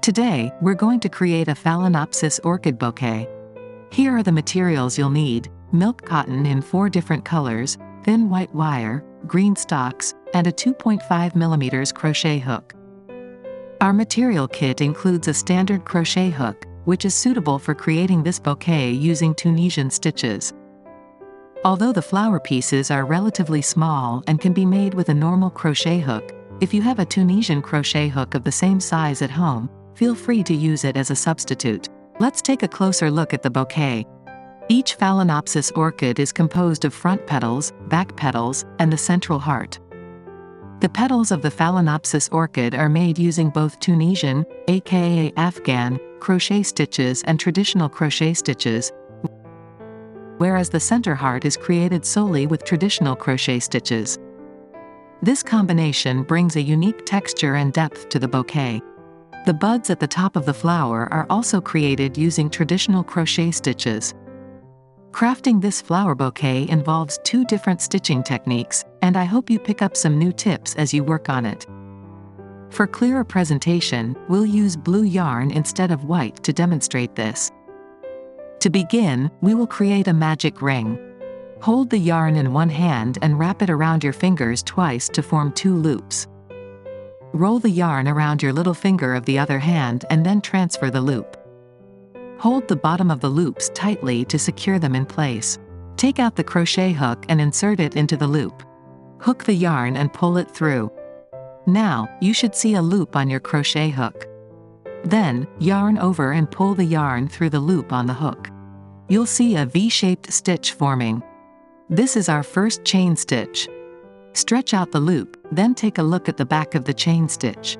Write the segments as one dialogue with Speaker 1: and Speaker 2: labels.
Speaker 1: Today, we're going to create a Phalaenopsis orchid bouquet. Here are the materials you'll need: milk cotton in 4 different colors, thin white wire, green stalks, and a 2.5 mm crochet hook. Our material kit includes a standard crochet hook, which is suitable for creating this bouquet using Tunisian stitches. Although the flower pieces are relatively small and can be made with a normal crochet hook, if you have a Tunisian crochet hook of the same size at home, feel free to use it as a substitute. Let's take a closer look at the bouquet. Each Phalaenopsis orchid is composed of front petals, back petals, and the central heart. The petals of the Phalaenopsis orchid are made using both Tunisian, aka Afghan, crochet stitches and traditional crochet stitches, whereas the center heart is created solely with traditional crochet stitches. This combination brings a unique texture and depth to the bouquet. The buds at the top of the flower are also created using traditional crochet stitches. Crafting this flower bouquet involves 2 different stitching techniques, and I hope you pick up some new tips as you work on it. For clearer presentation, we'll use blue yarn instead of white to demonstrate this. To begin, we will create a magic ring. Hold the yarn in one hand and wrap it around your fingers twice to form 2 loops. Roll the yarn around your little finger of the other hand and then transfer the loop. Hold the bottom of the loops tightly to secure them in place. Take out the crochet hook and insert it into the loop. Hook the yarn and pull it through. Now, you should see a loop on your crochet hook. Then, yarn over and pull the yarn through the loop on the hook. You'll see a V-shaped stitch forming. This is our first chain stitch. Stretch out the loop, then take a look at the back of the chain stitch.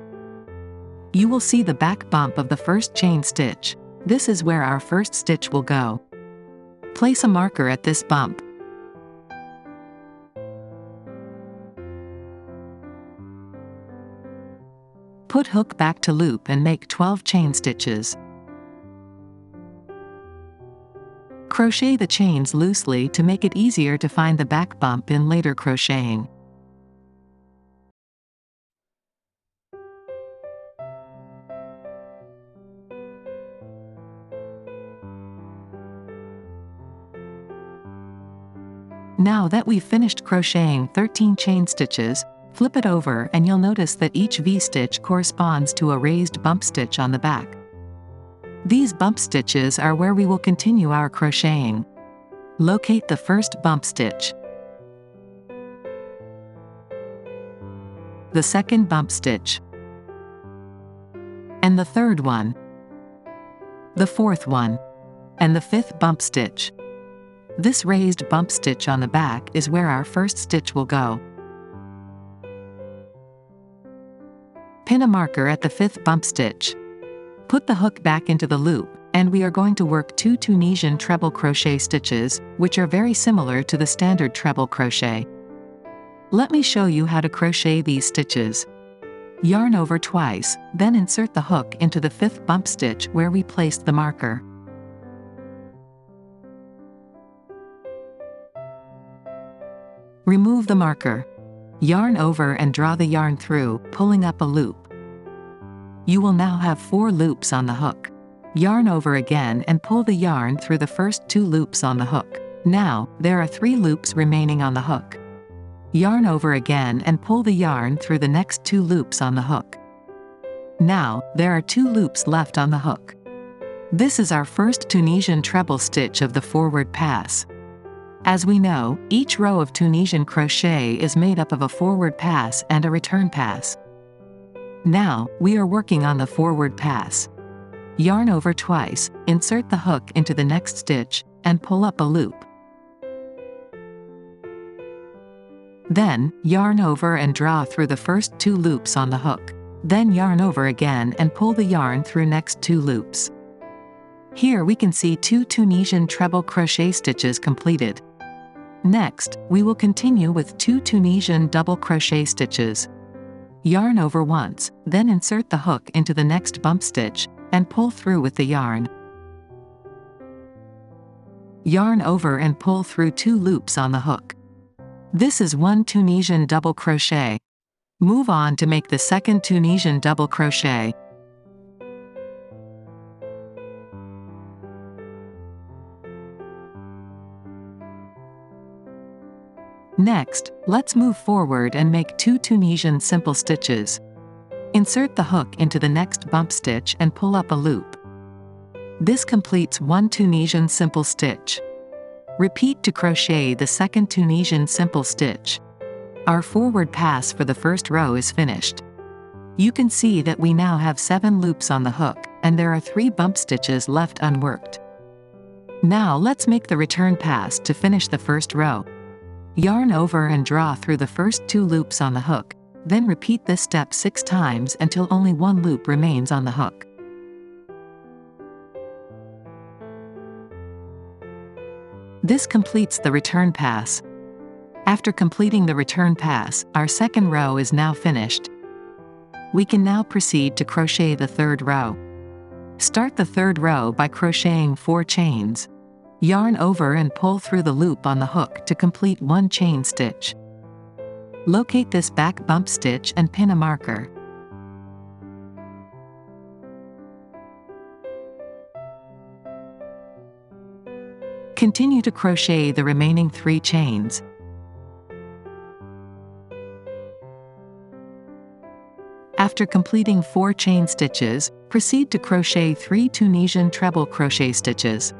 Speaker 1: You will see the back bump of the first chain stitch. This is where our first stitch will go. Place a marker at this bump. Put hook back to loop and make 12 chain stitches. Crochet the chains loosely to make it easier to find the back bump in later crocheting. Now that we've finished crocheting 13 chain stitches, flip it over and you'll notice that each V-stitch corresponds to a raised bump stitch on the back. These bump stitches are where we will continue our crocheting. Locate the first bump stitch, the second bump stitch, and the third one, the fourth one, and the 5th bump stitch. This raised bump stitch on the back is where our first stitch will go. Pin a marker at the 5th bump stitch. Put the hook back into the loop, and we are going to work 2 Tunisian treble crochet stitches, which are very similar to the standard treble crochet. Let me show you how to crochet these stitches. Yarn over twice, then insert the hook into the 5th bump stitch where we placed the marker. Remove the marker. Yarn over and draw the yarn through, pulling up a loop. You will now have 4 loops on the hook. Yarn over again and pull the yarn through the first 2 loops on the hook. Now, there are 3 loops remaining on the hook. Yarn over again and pull the yarn through the next 2 loops on the hook. Now, there are 2 loops left on the hook. This is our first Tunisian treble stitch of the forward pass. As we know, each row of Tunisian crochet is made up of a forward pass and a return pass. Now, we are working on the forward pass. Yarn over twice, insert the hook into the next stitch, and pull up a loop. Then, yarn over and draw through the first 2 loops on the hook. Then yarn over again and pull the yarn through next 2 loops. Here we can see 2 Tunisian treble crochet stitches completed. Next, we will continue with 2 Tunisian double crochet stitches. Yarn over once, then insert the hook into the next bump stitch, and pull through with the yarn. Yarn over and pull through 2 loops on the hook. This is 1 Tunisian double crochet. Move on to make the second Tunisian double crochet. Next, let's move forward and make 2 Tunisian simple stitches. Insert the hook into the next bump stitch and pull up a loop. This completes 1 Tunisian simple stitch. Repeat to crochet the second Tunisian simple stitch. Our forward pass for the first row is finished. You can see that we now have 7 loops on the hook, and there are 3 bump stitches left unworked. Now let's make the return pass to finish the first row. Yarn over and draw through the first 2 loops on the hook, then repeat this step 6 times until only 1 loop remains on the hook. This completes the return pass. After completing the return pass, our second row is now finished. We can now proceed to crochet the third row. Start the third row by crocheting 4 chains. Yarn over and pull through the loop on the hook to complete 1 chain stitch. Locate this back bump stitch and pin a marker. Continue to crochet the remaining 3 chains. After completing 4 chain stitches, proceed to crochet 3 Tunisian treble crochet stitches.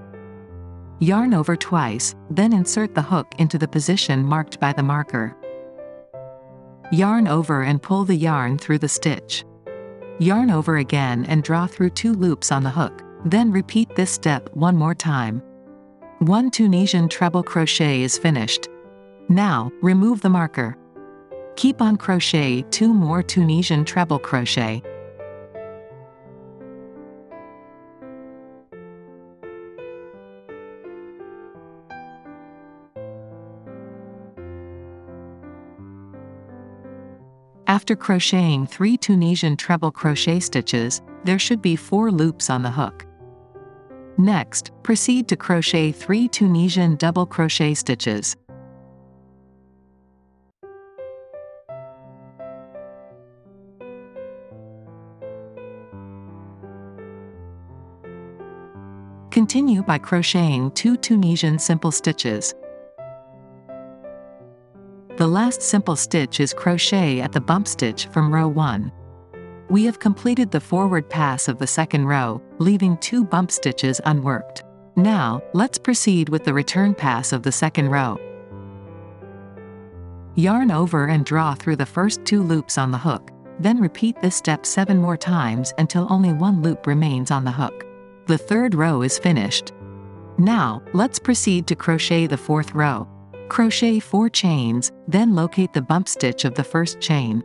Speaker 1: Yarn over twice, then insert the hook into the position marked by the marker. Yarn over and pull the yarn through the stitch. Yarn over again and draw through 2 loops on the hook, then repeat this step 1 more time. 1 Tunisian treble crochet is finished. Now, remove the marker. Keep on crochet 2 more Tunisian treble crochet. After crocheting 3 Tunisian treble crochet stitches, there should be 4 loops on the hook. Next, proceed to crochet 3 Tunisian double crochet stitches. Continue by crocheting 2 Tunisian simple stitches. The last simple stitch is crochet at the bump stitch from row 1. We have completed the forward pass of the second row, leaving 2 bump stitches unworked. Now, let's proceed with the return pass of the second row. Yarn over and draw through the first 2 loops on the hook, then repeat this step 7 more times until only 1 loop remains on the hook. The third row is finished. Now, let's proceed to crochet the fourth row. Crochet 4 chains, then locate the bump stitch of the first chain.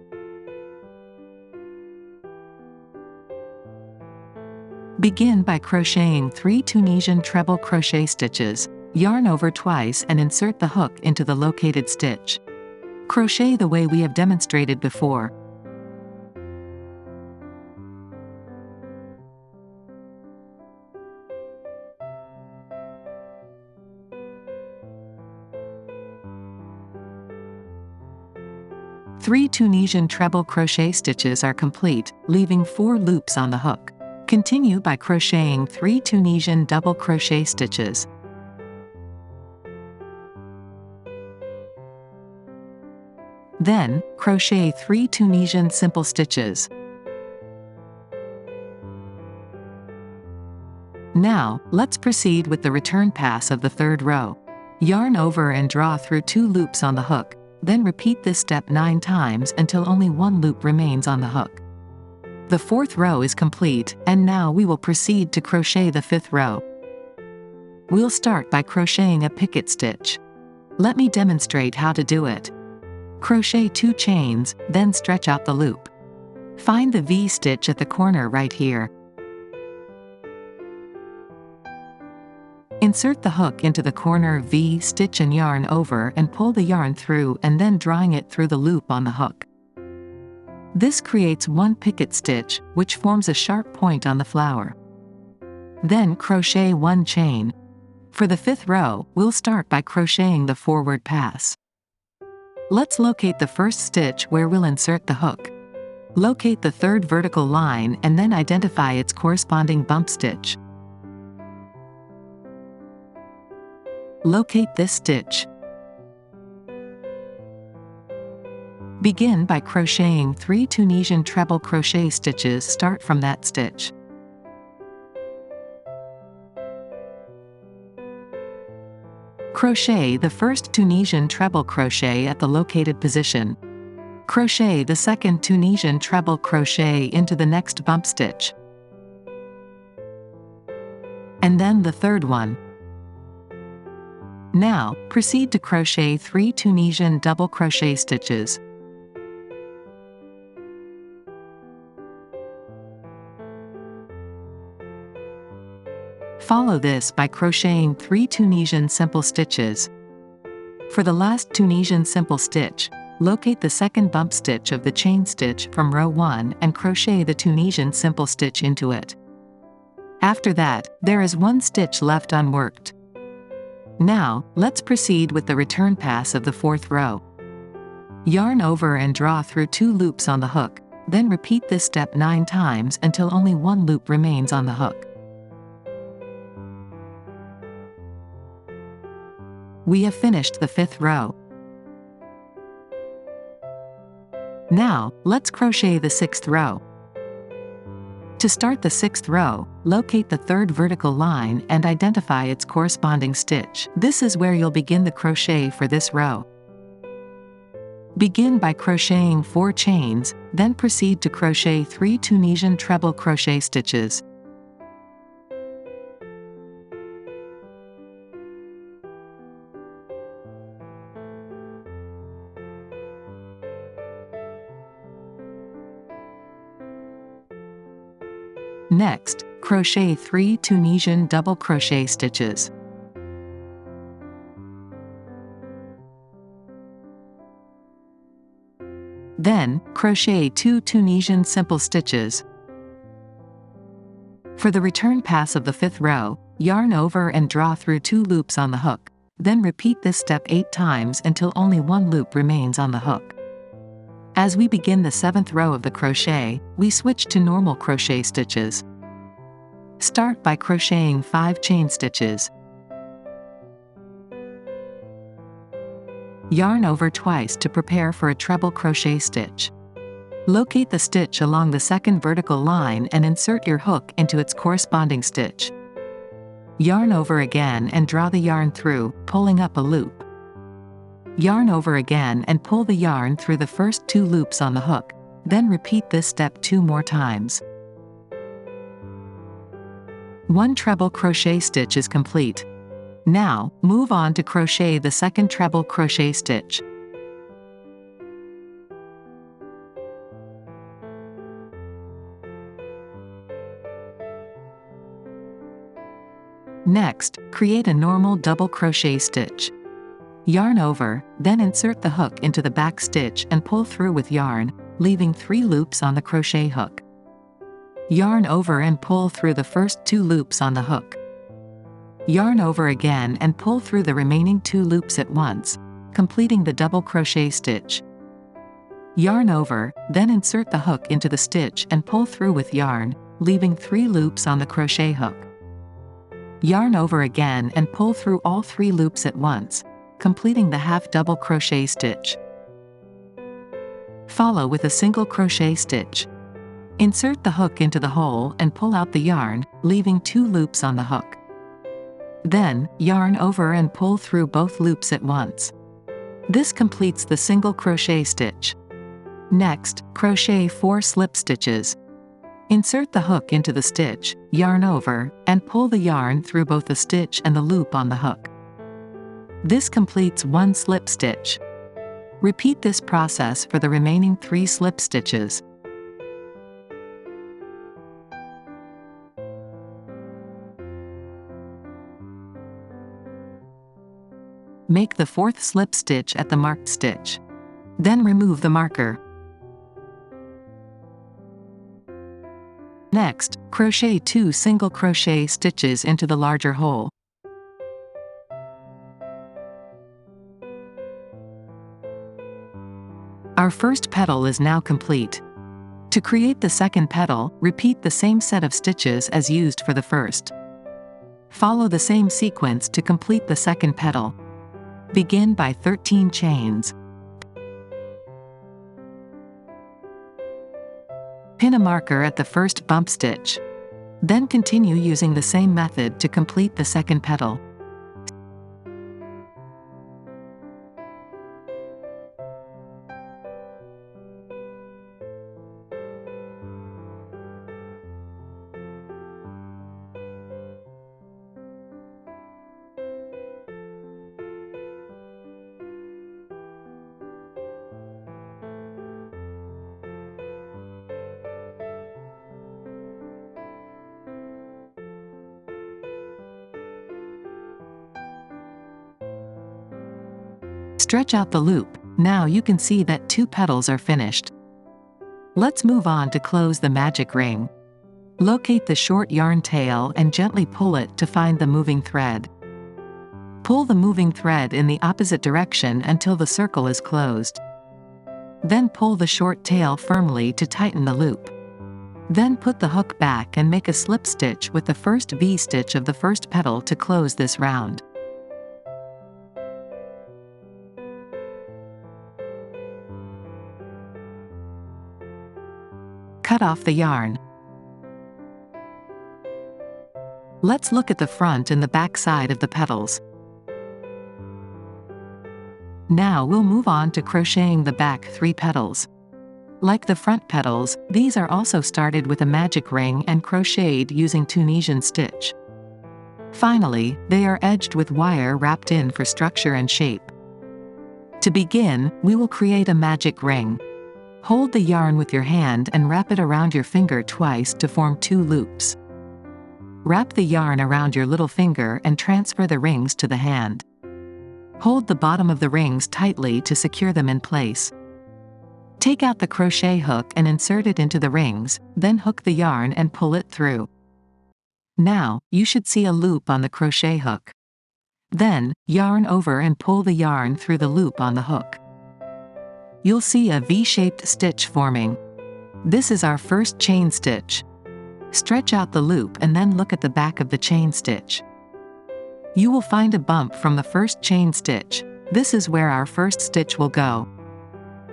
Speaker 1: Begin by crocheting 3 Tunisian treble crochet stitches. Yarn over twice and insert the hook into the located stitch. Crochet the way we have demonstrated before. Three Tunisian treble crochet stitches are complete, leaving 4 loops on the hook. Continue by crocheting 3 Tunisian double crochet stitches. Then, crochet 3 Tunisian simple stitches. Now, let's proceed with the return pass of the third row. Yarn over and draw through 2 loops on the hook, then repeat this step 9 times until only 1 loop remains on the hook. The fourth row is complete, and now we will proceed to crochet the fifth row. We'll start by crocheting a picket stitch. Let me demonstrate how to do it. Crochet 2 chains, then stretch out the loop. Find the V-stitch at the corner right here. Insert the hook into the corner V-stitch and yarn over and pull the yarn through and then drawing it through the loop on the hook. This creates 1 picket stitch, which forms a sharp point on the flower. Then crochet 1 chain. For the fifth row, we'll start by crocheting the forward pass. Let's locate the first stitch where we'll insert the hook. Locate the third vertical line and then identify its corresponding bump stitch. Locate this stitch. Begin by crocheting 3 Tunisian treble crochet stitches. Start from that stitch. Crochet the first Tunisian treble crochet at the located position. Crochet the second Tunisian treble crochet into the next bump stitch, and then the third one. Now, proceed to crochet 3 Tunisian double crochet stitches. Follow this by crocheting 3 Tunisian simple stitches. For the last Tunisian simple stitch, locate the second bump stitch of the chain stitch from row 1 and crochet the Tunisian simple stitch into it. After that, there is 1 stitch left unworked. Now, let's proceed with the return pass of the 4th row. Yarn over and draw through 2 loops on the hook, then repeat this step 9 times until only 1 loop remains on the hook. We have finished the 5th row. Now, let's crochet the 6th row. To start the 6th row, locate the 3rd vertical line and identify its corresponding stitch. This is where you'll begin the crochet for this row. Begin by crocheting 4 chains, then proceed to crochet 3 Tunisian treble crochet stitches. Next, crochet 3 Tunisian double crochet stitches. Then, crochet 2 Tunisian simple stitches. For the return pass of the 5th row, yarn over and draw through 2 loops on the hook, then repeat this step 8 times until only 1 loop remains on the hook. As we begin the 7th row of the crochet, we switch to normal crochet stitches. Start by crocheting 5 chain stitches. Yarn over twice to prepare for a treble crochet stitch. Locate the stitch along the 2nd vertical line and insert your hook into its corresponding stitch. Yarn over again and draw the yarn through, pulling up a loop. Yarn over again and pull the yarn through the first 2 loops on the hook, then repeat this step 2 more times. 1 treble crochet stitch is complete. Now, move on to crochet the 2nd treble crochet stitch. Next, create a normal double crochet stitch. Yarn over, then insert the hook into the back stitch and pull through with yarn, leaving 3 loops on the crochet hook. Yarn over and pull through the first 2 loops on the hook. Yarn over again and pull through the remaining 2 loops at once, completing the double crochet stitch. Yarn over, then insert the hook into the stitch and pull through with yarn, leaving 3 loops on the crochet hook. Yarn over again and pull through all 3 loops at once, completing the half double crochet stitch. Follow with a single crochet stitch. Insert the hook into the hole and pull out the yarn, leaving 2 loops on the hook. Then, yarn over and pull through both loops at once. This completes the single crochet stitch. Next, crochet 4 slip stitches. Insert the hook into the stitch, yarn over, and pull the yarn through both the stitch and the loop on the hook. This completes 1 slip stitch. Repeat this process for the remaining 3 slip stitches. Make the 4th slip stitch at the marked stitch. Then remove the marker. Next, crochet 2 single crochet stitches into the larger hole. Our first petal is now complete. To create the second petal, repeat the same set of stitches as used for the first. Follow the same sequence to complete the second petal. Begin by 13 chains. Pin a marker at the first bump stitch. Then continue using the same method to complete the second petal. Stretch out the loop. Now you can see that 2 petals are finished. Let's move on to close the magic ring. Locate the short yarn tail and gently pull it to find the moving thread. Pull the moving thread in the opposite direction until the circle is closed. Then pull the short tail firmly to tighten the loop. Then put the hook back and make a slip stitch with the first V-stitch of the first petal to close this round. Cut off the yarn. Let's look at the front and the back side of the petals. Now we'll move on to crocheting the back 3 petals. Like the front petals, these are also started with a magic ring and crocheted using Tunisian stitch. Finally, they are edged with wire wrapped in for structure and shape. To begin, we will create a magic ring. Hold the yarn with your hand and wrap it around your finger twice to form 2 loops. Wrap the yarn around your little finger and transfer the rings to the hand. Hold the bottom of the rings tightly to secure them in place. Take out the crochet hook and insert it into the rings, then hook the yarn and pull it through. Now, you should see a loop on the crochet hook. Then, yarn over and pull the yarn through the loop on the hook. You'll see a V-shaped stitch forming. This is our first chain stitch. Stretch out the loop and then look at the back of the chain stitch. You will find a bump from the first chain stitch. This is where our first stitch will go.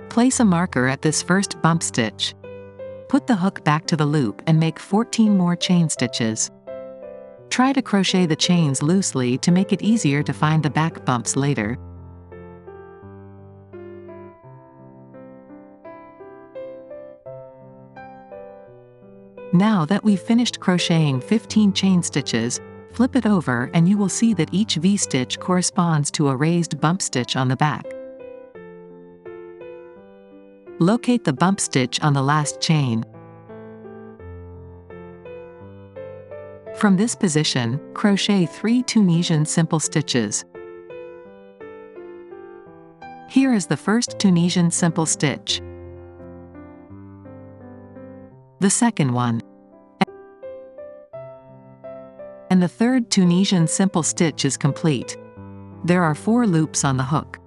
Speaker 1: Place a marker at this first bump stitch. Put the hook back to the loop and make 14 more chain stitches. Try to crochet the chains loosely to make it easier to find the back bumps later. Now that we've finished crocheting 15 chain stitches, flip it over and you will see that each V-stitch corresponds to a raised bump stitch on the back. Locate the bump stitch on the last chain. From this position, crochet 3 Tunisian simple stitches. Here is the first Tunisian simple stitch. The second one. And the third Tunisian simple stitch is complete. There are 4 loops on the hook.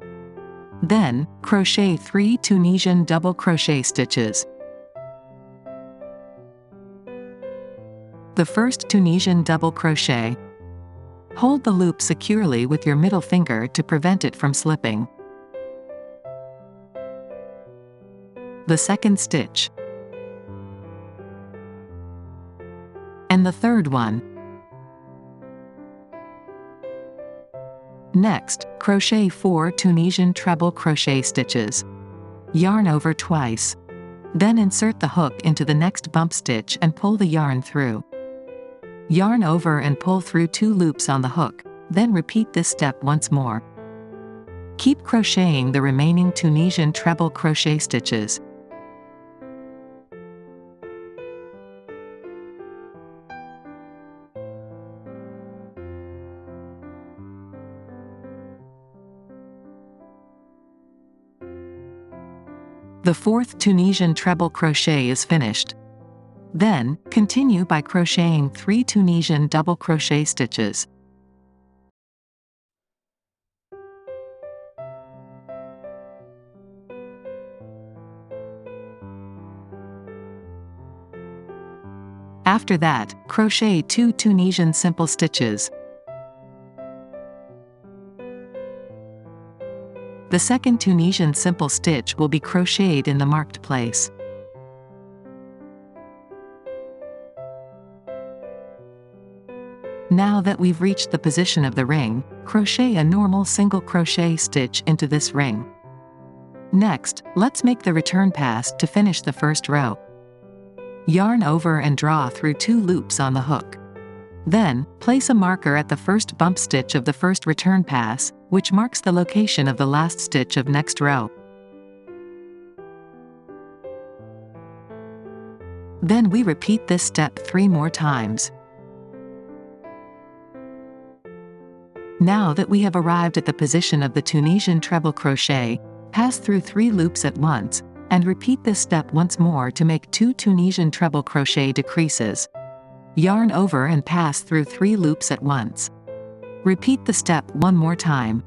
Speaker 1: Then, crochet 3 Tunisian double crochet stitches. The first Tunisian double crochet. Hold the loop securely with your middle finger to prevent it from slipping. The second stitch. And the third one. Next, crochet 4 Tunisian treble crochet stitches. Yarn over twice. Then insert the hook into the next bump stitch and pull the yarn through. Yarn over and pull through 2 loops on the hook, then repeat this step once more. Keep crocheting the remaining Tunisian treble crochet stitches. The fourth Tunisian treble crochet is finished. Then, continue by crocheting 3 Tunisian double crochet stitches. After that, crochet 2 Tunisian simple stitches. The second Tunisian simple stitch will be crocheted in the marked place. Now that we've reached the position of the ring, crochet a normal single crochet stitch into this ring. Next, let's make the return pass to finish the first row. Yarn over and draw through 2 loops on the hook. Then, place a marker at the first bump stitch of the first return pass, which marks the location of the last stitch of next row. Then we repeat this step 3 more times. Now that we have arrived at the position of the Tunisian treble crochet, pass through 3 loops at once, and repeat this step once more to make 2 Tunisian treble crochet decreases. Yarn over and pass through 3 loops at once. Repeat the step 1 more time.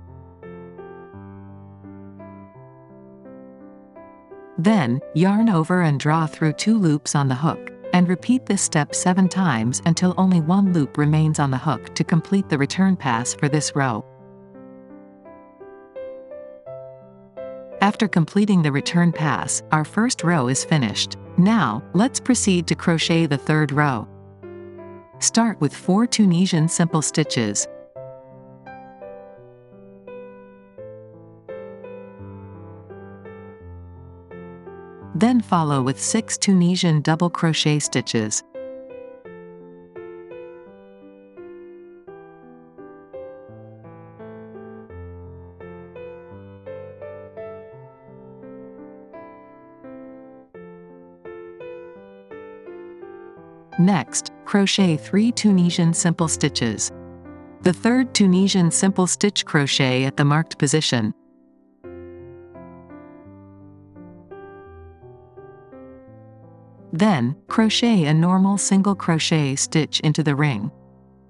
Speaker 1: Then, yarn over and draw through 2 loops on the hook, and repeat this step 7 times until only 1 loop remains on the hook to complete the return pass for this row. After completing the return pass, our first row is finished. Now, let's proceed to crochet the third row. Start with 4 Tunisian simple stitches. Then follow with 6 Tunisian double crochet stitches. Next, crochet 3 Tunisian simple stitches. The third Tunisian simple stitch crochet at the marked position. Then, crochet a normal single crochet stitch into the ring.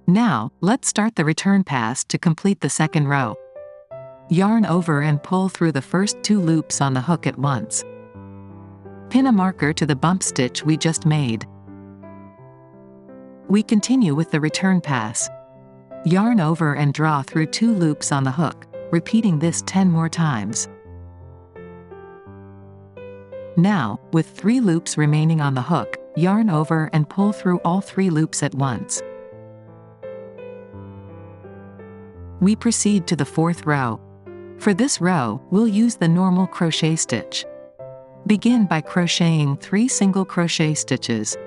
Speaker 1: Now, let's start the return pass to complete the second row. Yarn over and pull through the first 2 loops on the hook at once. Pin a marker to the bump stitch we just made. We continue with the return pass. Yarn over and draw through 2 loops on the hook, repeating this 10 more times. Now, with 3 loops remaining on the hook, yarn over and pull through all 3 loops at once. We proceed to the fourth row. For this row, we'll use the normal crochet stitch. Begin by crocheting 3 single crochet stitches.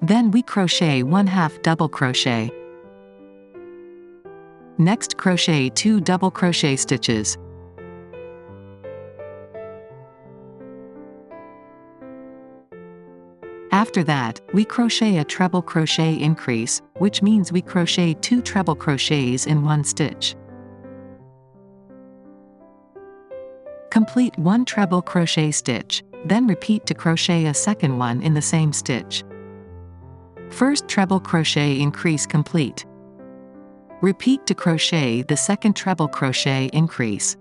Speaker 1: Then we crochet 1/2 double crochet. Next, crochet 2 double crochet stitches. After that, we crochet a treble crochet increase, which means we crochet 2 treble crochets in 1 stitch. Complete 1 treble crochet stitch, then repeat to crochet a second one in the same stitch. First treble crochet increase complete. Repeat to crochet the second treble crochet increase.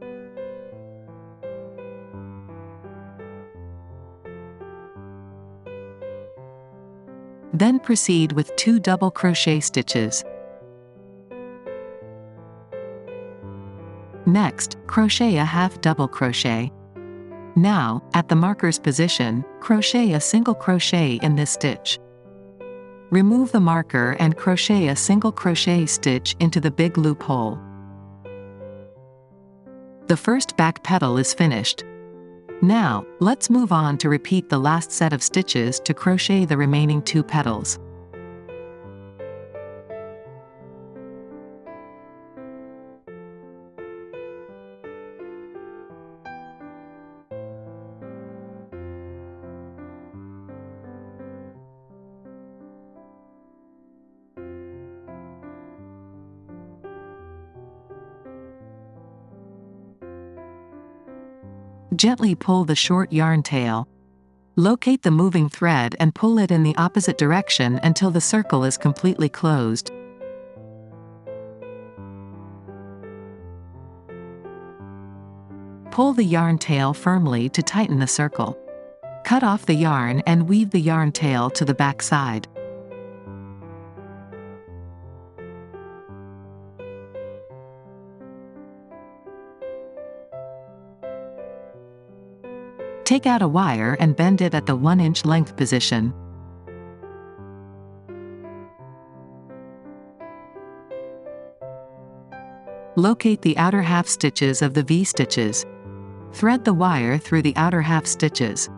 Speaker 1: Then proceed with 2 double crochet stitches. Next, crochet a 1/2 double crochet. Now, at the marker's position, crochet a single crochet in this stitch. Remove the marker and crochet a single crochet stitch into the big loop hole. The first back petal is finished. Now, let's move on to repeat the last set of stitches to crochet the remaining 2 petals. Gently pull the short yarn tail. Locate the moving thread and pull it in the opposite direction until the circle is completely closed. Pull the yarn tail firmly to tighten the circle. Cut off the yarn and weave the yarn tail to the back side. Take out a wire and bend it at the 1-inch length position. Locate the outer half stitches of the V-stitches. Thread the wire through the outer half stitches.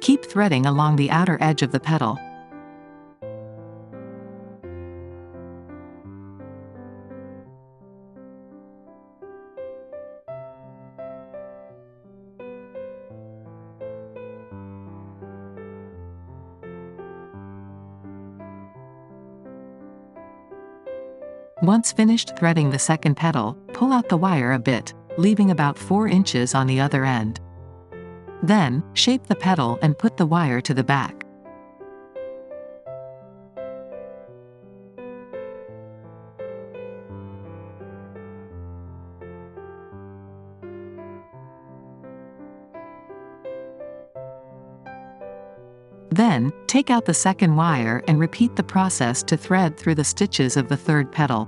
Speaker 1: Keep threading along the outer edge of the petal. Once finished threading the second petal, pull out the wire a bit, leaving about 4 inches on the other end. Then, shape the petal and put the wire to the back. Then, take out the second wire and repeat the process to thread through the stitches of the third petal.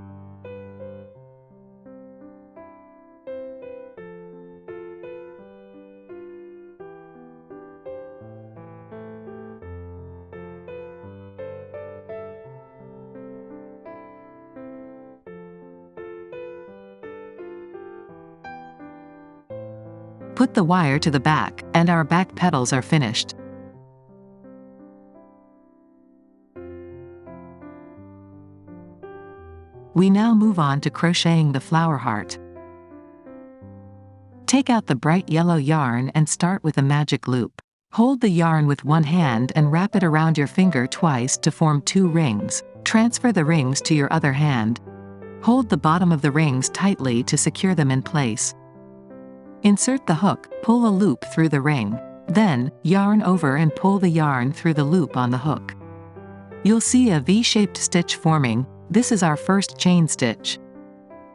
Speaker 1: Put the wire to the back, and our back petals are finished. We now move on to crocheting the flower heart. Take out the bright yellow yarn and start with a magic loop. Hold the yarn with one hand and wrap it around your finger twice to form 2 rings. Transfer the rings to your other hand. Hold the bottom of the rings tightly to secure them in place. Insert the hook, pull a loop through the ring. Then, yarn over and pull the yarn through the loop on the hook. You'll see a V-shaped stitch forming. This is our first chain stitch.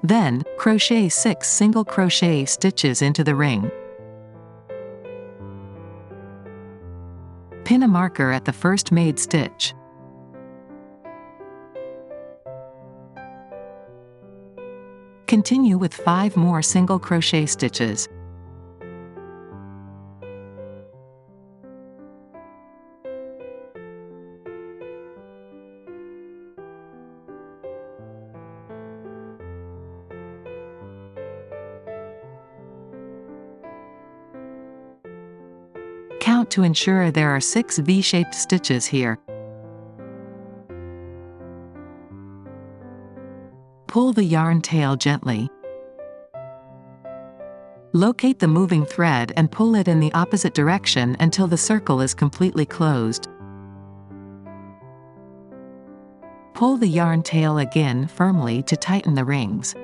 Speaker 1: Then, crochet 6 single crochet stitches into the ring. Pin a marker at the first made stitch. Continue with 5 more single crochet stitches. Count to ensure there are 6 V-shaped stitches here. Pull the yarn tail gently. Locate the moving thread and pull it in the opposite direction until the circle is completely closed. Pull the yarn tail again firmly to tighten the rings.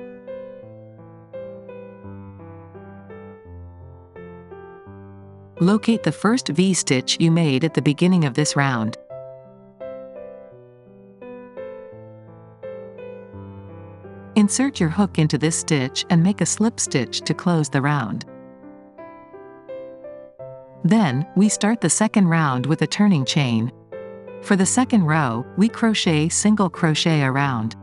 Speaker 1: Locate the first V-stitch you made at the beginning of this round. Insert your hook into this stitch and make a slip stitch to close the round. Then, we start the second round with a turning chain. For the second row, we crochet single crochet around.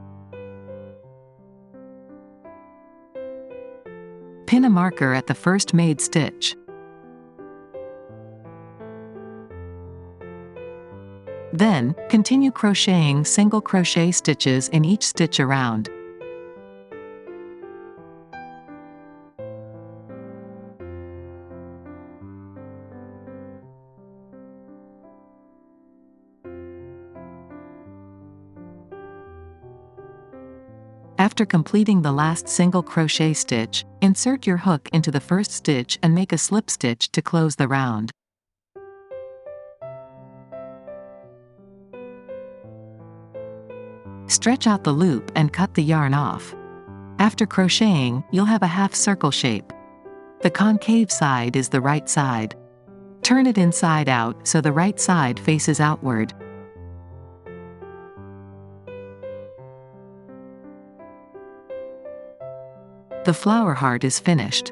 Speaker 1: Pin a marker at the first made stitch. Then, continue crocheting single crochet stitches in each stitch around. After completing the last single crochet stitch, insert your hook into the first stitch and make a slip stitch to close the round. Stretch out the loop and cut the yarn off. After crocheting, you'll have a half circle shape. The concave side is the right side. Turn it inside out so the right side faces outward. The flower heart is finished.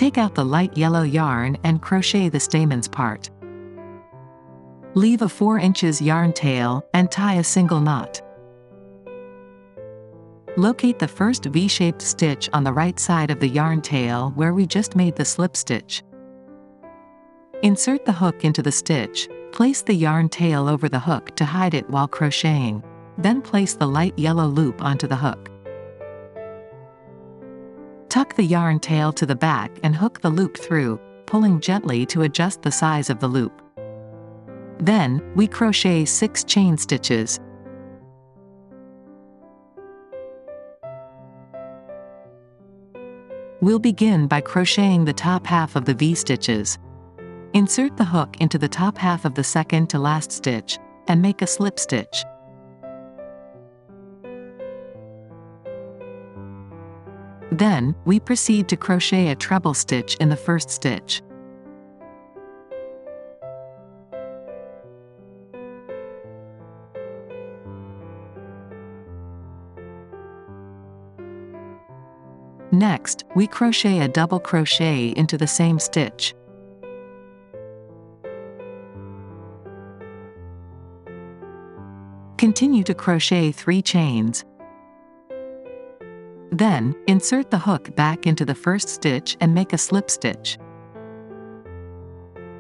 Speaker 1: Take out the light yellow yarn and crochet the stamens part. Leave a 4 inches yarn tail and tie a single knot. Locate the first V-shaped stitch on the right side of the yarn tail where we just made the slip stitch. Insert the hook into the stitch, place the yarn tail over the hook to hide it while crocheting, then place the light yellow loop onto the hook. Tuck the yarn tail to the back and hook the loop through, pulling gently to adjust the size of the loop. Then, we crochet 6 chain stitches. We'll begin by crocheting the top half of the V-stitches. Insert the hook into the top half of the second to last stitch, and make a slip stitch. Then, we proceed to crochet a treble stitch in the first stitch. Next, we crochet a double crochet into the same stitch. Continue to crochet 3 chains. Then, insert the hook back into the first stitch and make a slip stitch.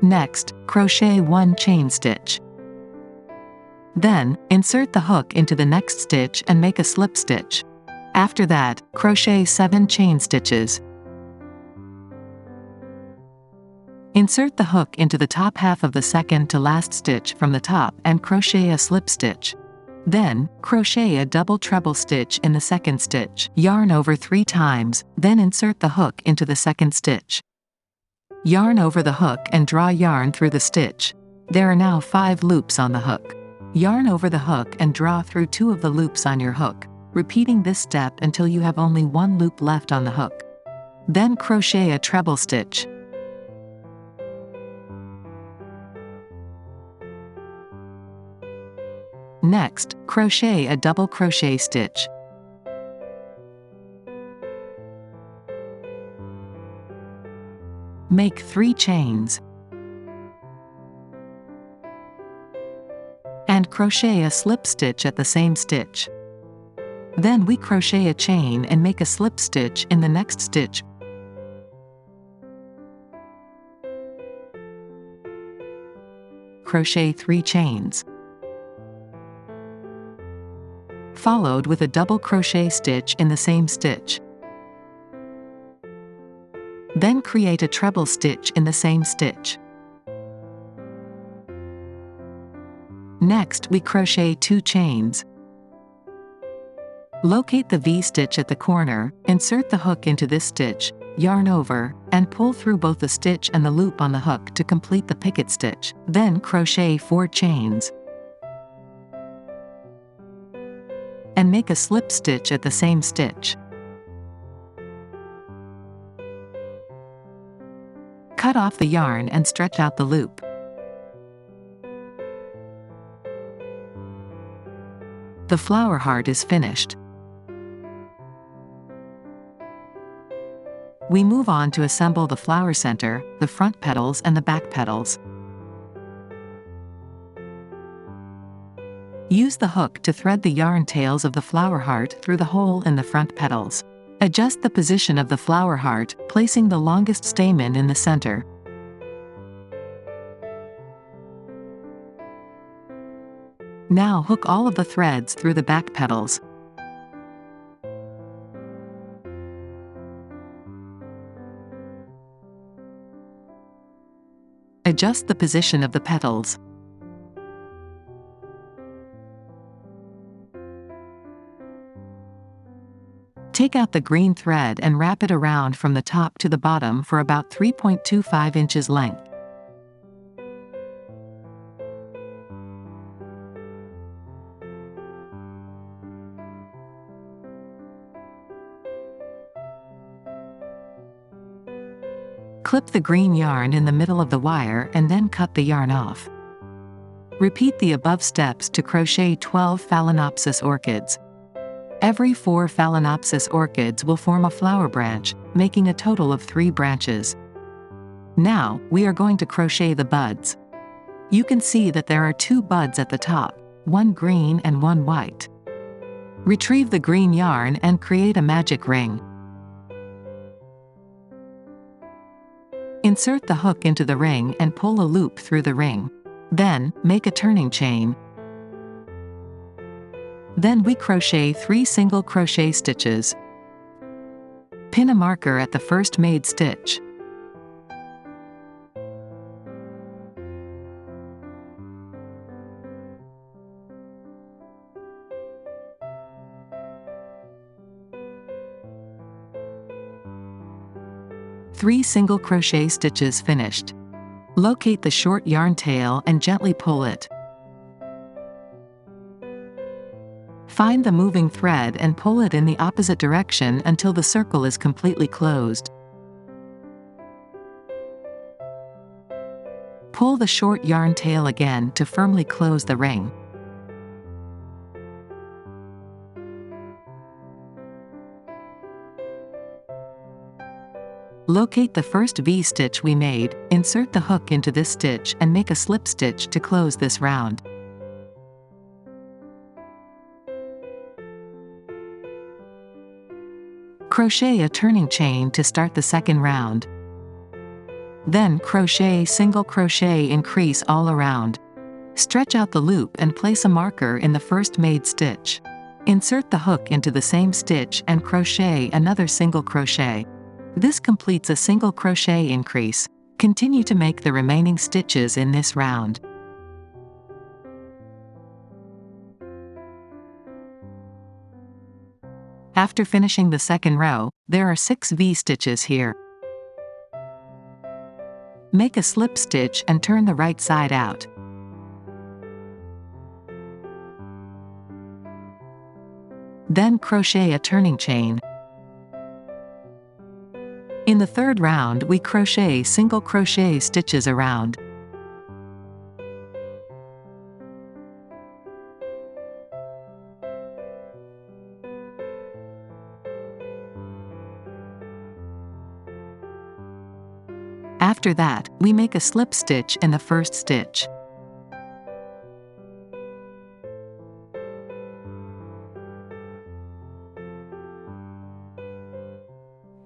Speaker 1: Next, crochet 1 chain stitch. Then, insert the hook into the next stitch and make a slip stitch. After that, crochet 7 chain stitches. Insert the hook into the top half of the second to last stitch from the top and crochet a slip stitch. Then, crochet a double treble stitch in the second stitch. Yarn over 3 times, then insert the hook into the second stitch. Yarn over the hook and draw yarn through the stitch. There are now 5 loops on the hook. Yarn over the hook and draw through 2 of the loops on your hook, repeating this step until you have only 1 loop left on the hook. Then crochet a treble stitch. Next, crochet a double crochet stitch. Make 3 chains. And crochet a slip stitch at the same stitch. Then we crochet a chain and make a slip stitch in the next stitch. Crochet 3 chains. Followed with a double crochet stitch in the same stitch. Then create a treble stitch in the same stitch. Next, we crochet 2 chains. Locate the V-stitch at the corner, insert the hook into this stitch, yarn over, and pull through both the stitch and the loop on the hook to complete the picket stitch. Then crochet 4 chains. And make a slip stitch at the same stitch. Cut off the yarn and stretch out the loop. The flower heart is finished. We move on to assemble the flower center, the front petals and the back petals. Use the hook to thread the yarn tails of the flower heart through the hole in the front petals. Adjust the position of the flower heart, placing the longest stamen in the center. Now hook all of the threads through the back petals. Adjust the position of the petals. Take out the green thread and wrap it around from the top to the bottom for about 3.25 inches length. Clip the green yarn in the middle of the wire and then cut the yarn off. Repeat the above steps to crochet 12 Phalaenopsis orchids. Every 4 Phalaenopsis orchids will form a flower branch, making a total of 3 branches. Now, we are going to crochet the buds. You can see that there are 2 buds at the top, one green and one white. Retrieve the green yarn and create a magic ring. Insert the hook into the ring and pull a loop through the ring. Then, make a turning chain. Then we crochet 3 single crochet stitches. Pin a marker at the first made stitch. Three single crochet stitches finished. Locate the short yarn tail and gently pull it. Find the moving thread and pull it in the opposite direction until the circle is completely closed. Pull the short yarn tail again to firmly close the ring. Locate the first V-stitch we made, insert the hook into this stitch and make a slip stitch to close this round. Crochet a turning chain to start the second round. Then crochet single crochet increase all around. Stretch out the loop and place a marker in the first made stitch. Insert the hook into the same stitch and crochet another single crochet. This completes a single crochet increase. Continue to make the remaining stitches in this round. After finishing the second row, there are 6 V-stitches here. Make a slip stitch and turn the right side out. Then crochet a turning chain. In the third round, we crochet single crochet stitches around. After that, we make a slip stitch in the first stitch.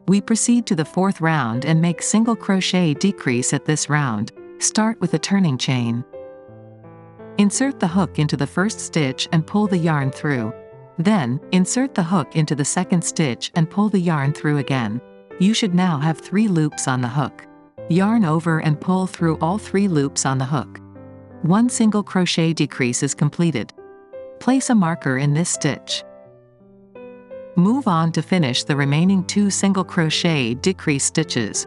Speaker 1: We proceed to the fourth round and make single crochet decrease at this round. Start with a turning chain. Insert the hook into the first stitch and pull the yarn through. Then, insert the hook into the second stitch and pull the yarn through again. You should now have 3 loops on the hook. Yarn over and pull through all 3 loops on the hook. 1 single crochet decrease is completed. Place a marker in this stitch. Move on to finish the remaining 2 single crochet decrease stitches.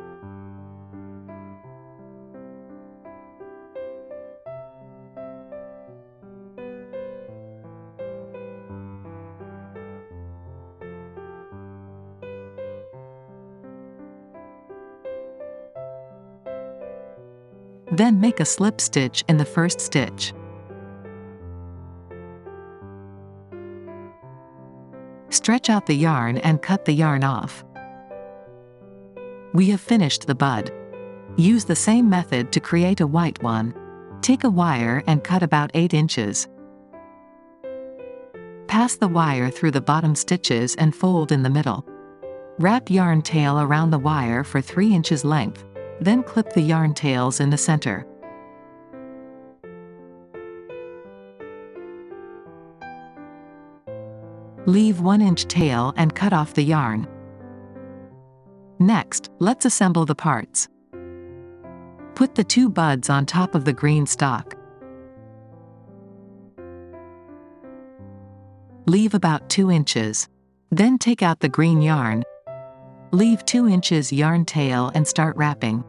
Speaker 1: Then make a slip stitch in the first stitch. Stretch out the yarn and cut the yarn off. We have finished the bud. Use the same method to create a white one. Take a wire and cut about 8 inches. Pass the wire through the bottom stitches and fold in the middle. Wrap yarn tail around the wire for 3 inches length. Then clip the yarn tails in the center. Leave 1-inch tail and cut off the yarn. Next, let's assemble the parts. Put the 2 buds on top of the green stalk. Leave about 2 inches. Then take out the green yarn. Leave 2 inches yarn tail and start wrapping.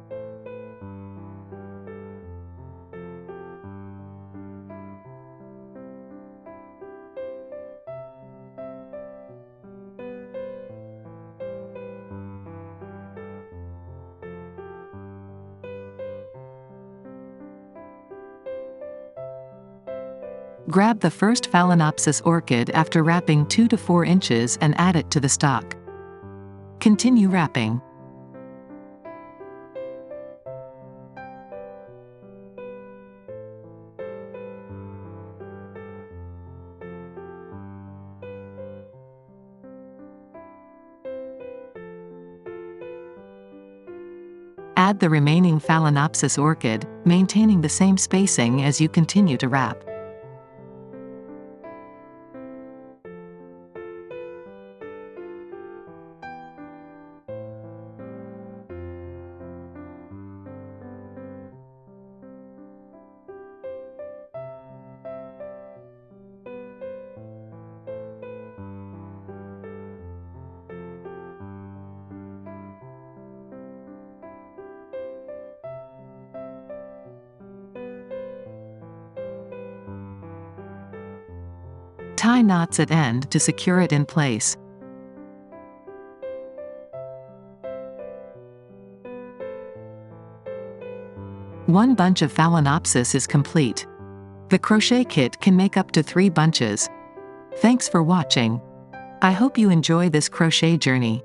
Speaker 1: Grab the first Phalaenopsis orchid after wrapping 2 to 4 inches and add it to the stock. Continue wrapping. Add the remaining Phalaenopsis orchid, maintaining the same spacing as you continue to wrap. Tie knots at end to secure it in place. One bunch of Phalaenopsis is complete. The crochet kit can make up to 3 bunches. Thanks for watching. I hope you enjoy this crochet journey.